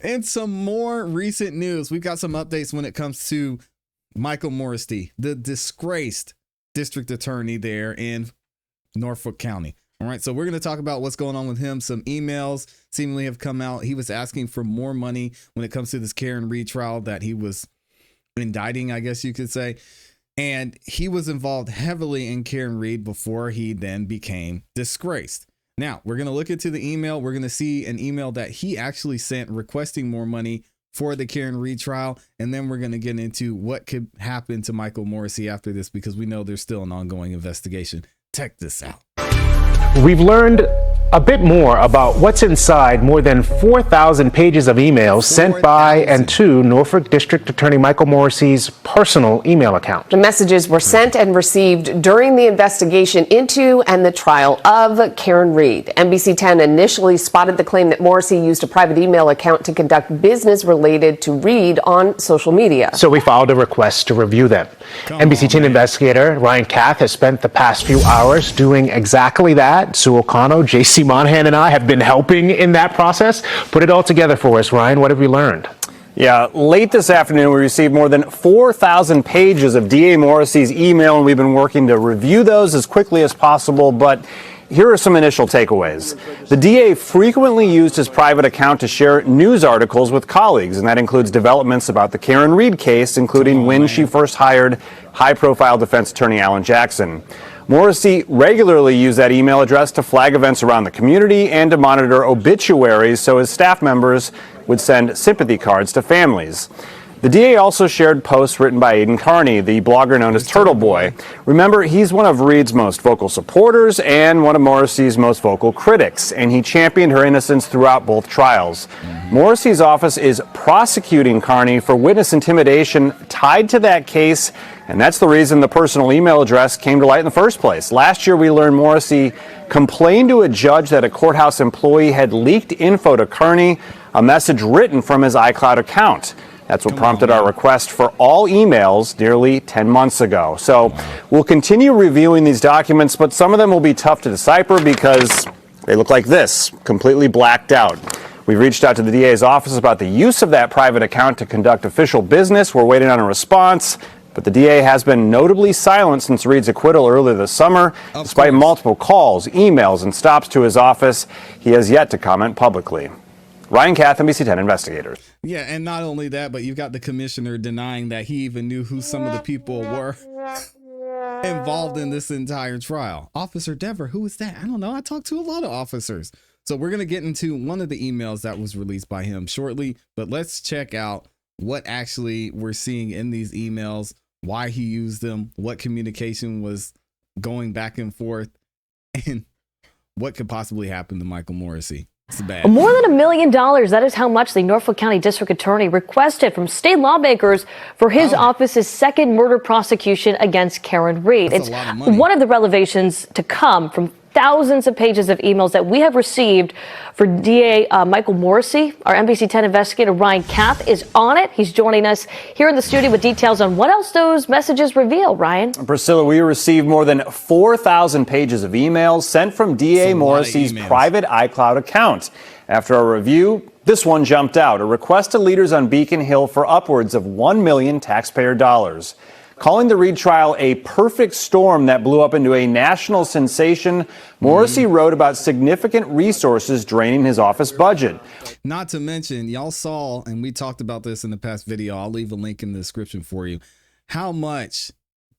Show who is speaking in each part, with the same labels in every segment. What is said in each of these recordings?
Speaker 1: And some more recent news. We've got some updates when it comes to Michael Morrissey, the disgraced district attorney there in Norfolk County. All right, so we're going to talk about what's going on with him. Some emails seemingly have come out. He was asking for more money when it comes to this Karen Reed trial that he was indicting, I guess you could say. And he was involved heavily in Karen Reed before he then became disgraced. Now, we're going to look into the email. We're going to see an email that he actually sent requesting more money for the Karen Reed trial. And then we're going to get into what could happen to Michael Morrissey after this, because we know there's still an ongoing investigation. Check this out.
Speaker 2: We've learned a bit more about what's inside more than 4,000 pages of emails sent by and to Norfolk District Attorney Michael Morrissey's personal email account.
Speaker 3: The messages were sent and received during the investigation into and the trial of Karen Reed. NBC 10 initially spotted the claim that Morrissey used a private email account to conduct business related to Reed on social media.
Speaker 2: So we filed a request to review them. NBC 10 investigator Ryan Kath has spent the past few hours doing exactly that. Sue O'Connell, J.C. Monahan and I have been helping in that process. Put it all together for us, Ryan. What have we learned?
Speaker 4: Yeah, late this afternoon, we received more than 4,000 pages of DA Morrissey's email, and we've been working to review those as quickly as possible. But here are some initial takeaways. The DA frequently used his private account to share news articles with colleagues, and that includes developments about the Karen Reed case, including when she first hired high-profile defense attorney Alan Jackson. Morrissey regularly used that email address to flag events around the community and to monitor obituaries so his staff members would send sympathy cards to families. The DA also shared posts written by Aidan Carney, the blogger known as Turtle Boy. Remember, he's one of Reed's most vocal supporters and one of Morrissey's most vocal critics, and he championed her innocence throughout both trials. Morrissey's office is prosecuting Carney for witness intimidation tied to that case, and that's the reason the personal email address came to light in the first place. Last year, we learned Morrissey complained to a judge that a courthouse employee had leaked info to Carney, a message written from his iCloud account. That's what prompted our request for all emails nearly 10 months ago. So we'll continue reviewing these documents, but some of them will be tough to decipher because they look like this, completely blacked out. We've reached out to the DA's office about the use of that private account to conduct official business. We're waiting on a response. But the DA has been notably silent since Reed's acquittal earlier this summer. Despite multiple calls, emails, and stops to his office, he has yet to comment publicly. Ryan Kath, NBC 10 Investigators.
Speaker 1: Yeah, and not only that, but you've got the commissioner denying that he even knew who some of the people were involved in this entire trial. Officer Dever, who is that? I don't know. I talked to a lot of officers. So we're going to get into one of the emails that was released by him shortly, but let's check out what actually we're seeing in these emails, why he used them, what communication was going back and forth, and what could possibly happen to Michael Morrissey. It's bad.
Speaker 5: More than $1 million. That is how much the Norfolk County District Attorney requested from state lawmakers for his office's second murder prosecution against Karen Reed.
Speaker 1: That's
Speaker 5: It's one of the revelations to come from thousands of pages of emails that we have received for DA Michael Morrissey. Our NBC 10 investigator Ryan Kath is on it. He's joining us here in the studio with details on what else those messages reveal. Ryan?
Speaker 4: Priscilla, we received more than 4,000 pages of emails sent from DA Morrissey's private iCloud account. After our review, this one jumped out, a request to leaders on Beacon Hill for upwards of $1 million taxpayer dollars. Calling the Reed trial a perfect storm that blew up into a national sensation, Morrissey wrote about significant resources draining his office budget.
Speaker 1: Not to mention, y'all saw, and we talked about this in the past video, I'll leave a link in the description for you, how much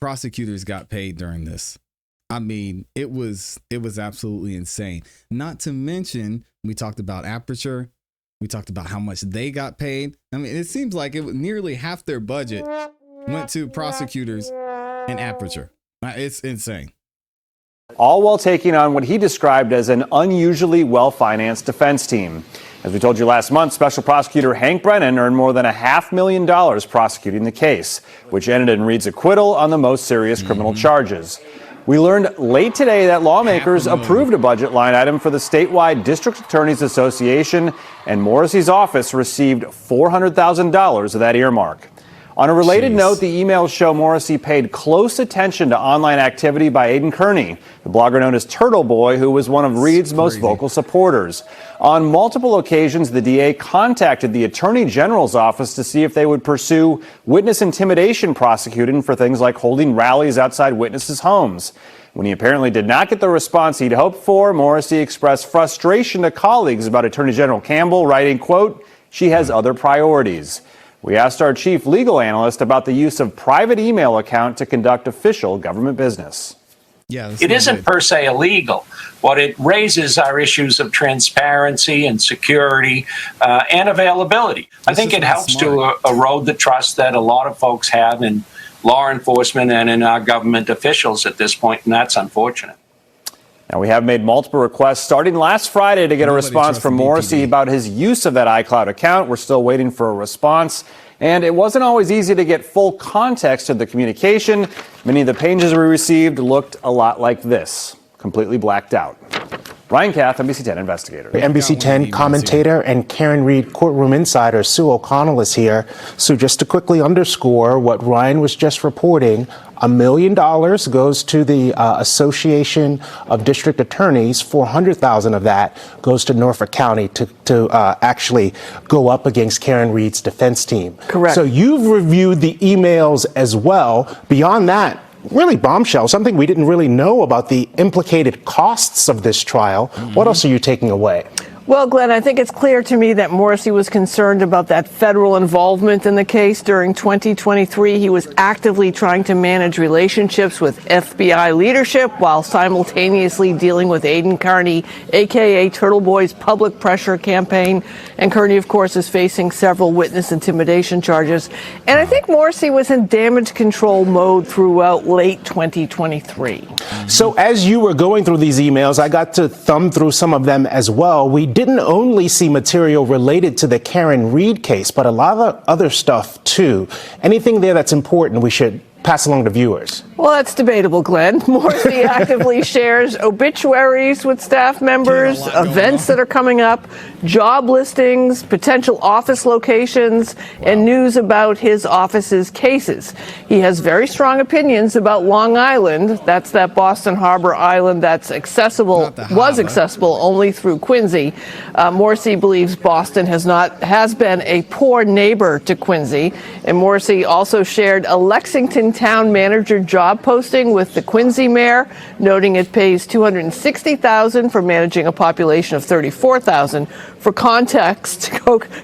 Speaker 1: prosecutors got paid during this. I mean, it was absolutely insane. Not to mention, we talked about Aperture. We talked about how much they got paid. I mean, it seems like it was nearly half their budget went to prosecutors and Aperture. It's insane.
Speaker 4: All while taking on what he described as an unusually well-financed defense team. As we told you last month, Special Prosecutor Hank Brennan earned more than $500,000 prosecuting the case, which ended in Reed's acquittal on the most serious criminal charges. We learned late today that lawmakers approved a budget line item for the statewide District Attorneys Association, and Morrissey's office received $400,000 of that earmark. On a related
Speaker 1: Jeez.
Speaker 4: note, the emails show Morrissey paid close attention to online activity by Aidan Kearney, the blogger known as Turtle Boy, who was one of Reed's most vocal supporters. On multiple occasions, the DA contacted the Attorney General's office to see if they would pursue witness intimidation prosecuting for things like holding rallies outside witnesses' homes. When he apparently did not get the response he'd hoped for, Morrissey expressed frustration to colleagues about Attorney General Campbell, writing, quote, "She has other priorities." We asked our chief legal analyst about the use of private email account to conduct official government business.
Speaker 1: Yeah,
Speaker 6: it isn't per se illegal. What it raises are issues of transparency and security and availability. I think it helps to erode the trust that a lot of folks have in law enforcement and in our government officials at this point, and that's unfortunate.
Speaker 4: Now, we have made multiple requests starting last Friday to get a response from Morrissey about his use of that iCloud account. We're still waiting for a response. And it wasn't always easy to get full context of the communication. Many of the pages we received looked a lot like this, completely blacked out. Ryan Kath, NBC 10 investigator.
Speaker 2: NBC 10 commentator and Karen Reed courtroom insider Sue O'Connell is here. Sue, just to quickly underscore what Ryan was just reporting, $1 million goes to the Association of District Attorneys. $400,000 of that goes to Norfolk County to actually go up against Karen Reed's defense team.
Speaker 7: Correct.
Speaker 2: So you've reviewed the emails as well. Beyond that, really bombshell, something we didn't really know about the implicated costs of this trial. What else are you taking away?
Speaker 7: Well, Glenn, I think it's clear to me that Morrissey was concerned about that federal involvement in the case. During 2023, he was actively trying to manage relationships with FBI leadership while simultaneously dealing with Aidan Kearney, a.k.a. Turtle Boy's public pressure campaign. And Kearney, of course, is facing several witness intimidation charges. And I think Morrissey was in damage control mode throughout late 2023.
Speaker 2: So as you were going through these emails, I got to thumb through some of them as well. We didn't only see material related to the Karen Reed case, but a lot of other stuff too. Anything there that's important we should pass along to viewers?
Speaker 7: Well, that's debatable, Glenn. Morrissey actively shares obituaries with staff members, events that are coming up, job listings, potential office locations, and news about his office's cases. He has very strong opinions about Long Island. That's that Boston Harbor island that's was accessible only through Quincy. Morrissey believes Boston has been a poor neighbor to Quincy. And Morrissey also shared a Lexington town manager job posting with the Quincy mayor, noting it pays $260,000 for managing a population of 34,000. For context,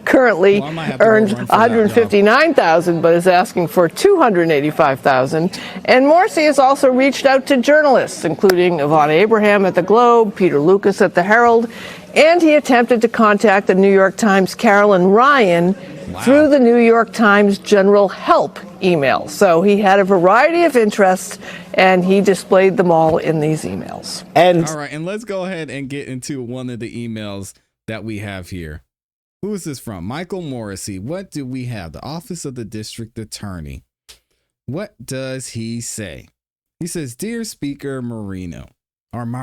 Speaker 7: currently earned $159,000, but is asking for $285,000. And Morrissey has also reached out to journalists, including Yvonne Abraham at the Globe, Peter Lucas at the Herald, and he attempted to contact the New York Times' Carolyn Ryan through the New York Times General Help email. So he had a variety of interests, and he displayed them all in these emails.
Speaker 1: All right, and let's go ahead and get into one of the emails that we have here. Who is this from? Michael Morrissey. What do we have? The Office of the District Attorney. What does he say? He says, "Dear Speaker Mariano, I'm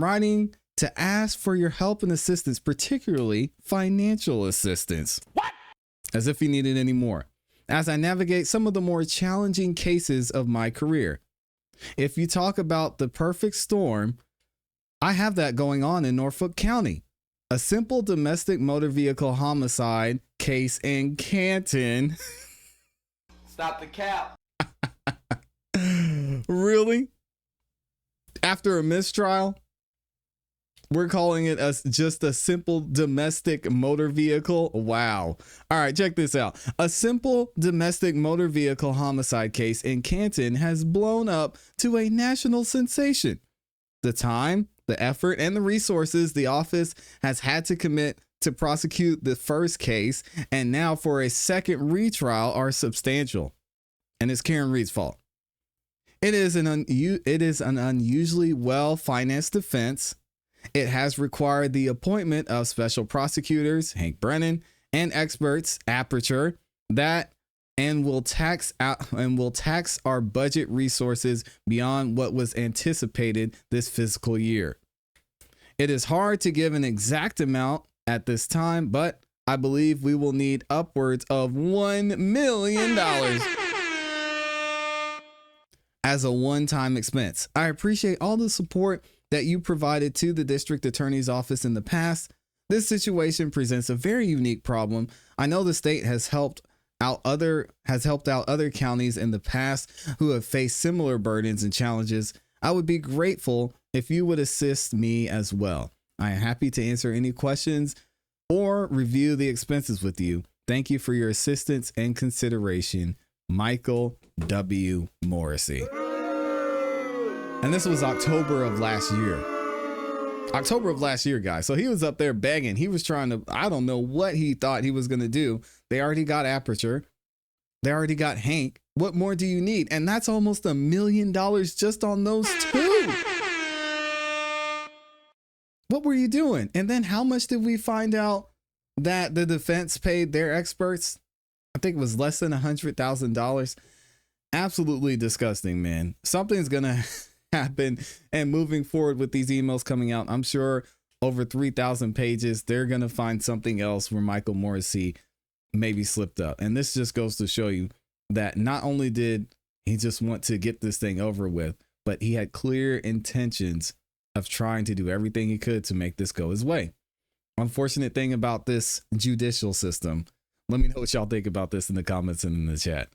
Speaker 1: writing to ask for your help and assistance, particularly financial assistance." What? As if he needed any more. As I navigate some of the more challenging cases of my career. If you talk about the perfect storm, I have that going on in Norfolk County. A simple domestic motor vehicle homicide case in Canton.
Speaker 8: Stop the cap.
Speaker 1: Really? After a mistrial? We're calling it just a simple domestic motor vehicle. Wow. All right, check this out. A simple domestic motor vehicle homicide case in Canton has blown up to a national sensation. The time, the effort, and the resources the office has had to commit to prosecute the first case and now for a second retrial are substantial. And it's Karen Reed's fault. It is an unusually well-financed defense. It has required the appointment of special prosecutors, Hank Brennan, and experts, Aperture, and will tax our budget resources beyond what was anticipated this fiscal year. It is hard to give an exact amount at this time, but I believe we will need upwards of $1 million as a one-time expense. I appreciate all the support that you provided to the district attorney's office in the past. This situation presents a very unique problem. I know the state has helped out other counties in the past who have faced similar burdens and challenges. I would be grateful if you would assist me as well. I am happy to answer any questions or review the expenses with you. Thank you for your assistance and consideration, Michael W. Morrissey. And this was October of last year. October of last year, guys. So he was up there begging. He was trying to, I don't know what he thought he was going to do. They already got Aperture. They already got Hank. What more do you need? And that's almost $1 million just on those two. What were you doing? And then how much did we find out that the defense paid their experts? I think it was less than $100,000. Absolutely disgusting, man. Something's going to happen. And moving forward with these emails coming out, I'm sure over 3,000 pages, they're going to find something else where Michael Morrissey maybe slipped up. And this just goes to show you that not only did he just want to get this thing over with, but he had clear intentions of trying to do everything he could to make this go his way. Unfortunate thing about this judicial system. Let me know what y'all think about this in the comments and in the chat.